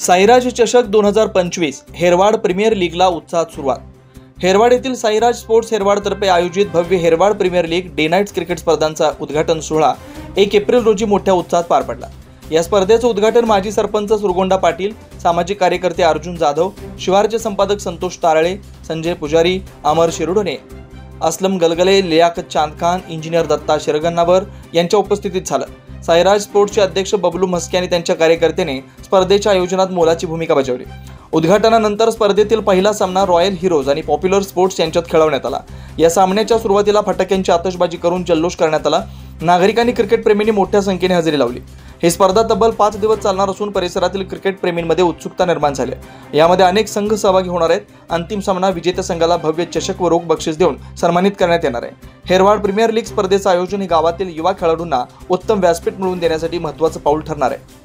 साईराज चषक 2025 हेरवाड प्रीमियर लीगला उत्साहात सुरुवात। हेरवाड येथील साईराज स्पोर्ट्स हेरवाडतर्फे आयोजित भव्य Herwad premier league day night cricket स्पर्धांचा उद्घाटन सोहळा 1 एप्रिल रोजी मोठ्या उत्साहात पार पडला। या स्पर्धेचं उद्घाटन माजी सरपंच सुरगोंडा पाटील, सामाजिक कार्यकर्ते अर्जुन जाधव, शिवारचे संपादक संतोष तारळे, संजय पुजारी, अमर शिरोडणे, असलम गलगले, लियाकत चांद खान, इंजिनियर दत्ता शिरगन्नावर यांच्या उपस्थितीत झालं। साईराज स्पोर्ट्सचे अध्यक्ष बबलू म्हस्के आणि त्यांच्या कार्यकर्त्यांनी स्पर्धेच्या आयोजनात मोलाची भूमिका बजावली। उद्घाटनानंतर स्पर्धेतील पहिला सामना रॉयल हिरोज आणि पॉप्युलर स्पोर्ट्स यांच्यात खेळवण्यात आला। या सामन्याच्या सुरुवातीला फटाक्यांची आतषबाजी करून जल्लोष करण्यात आला। नागरिकांनी क्रिकेट प्रेमींनी मोठ्या संख्येने हजेरी लावली। ही स्पर्धा तब्बल 5 दिवस चालणार असून परिसरातील क्रिकेट प्रेमींमध्ये उत्सुकता निर्माण झाली आहे। यामध्ये अनेक संघ सहभागी होणार आहेत। अंतिम सामना विजेत्या संघाला भव्य चषक व रोख बक्षीस देऊन सन्मानित करण्यात येणार आहे। हेरवाड प्रीमियर लीग स्पर्धेचं आयोजन हे गावातील युवा खेळाडूंना उत्तम व्यासपीठ मिळवून देण्यासाठी महत्त्वाचं पाऊल ठरणार आहे।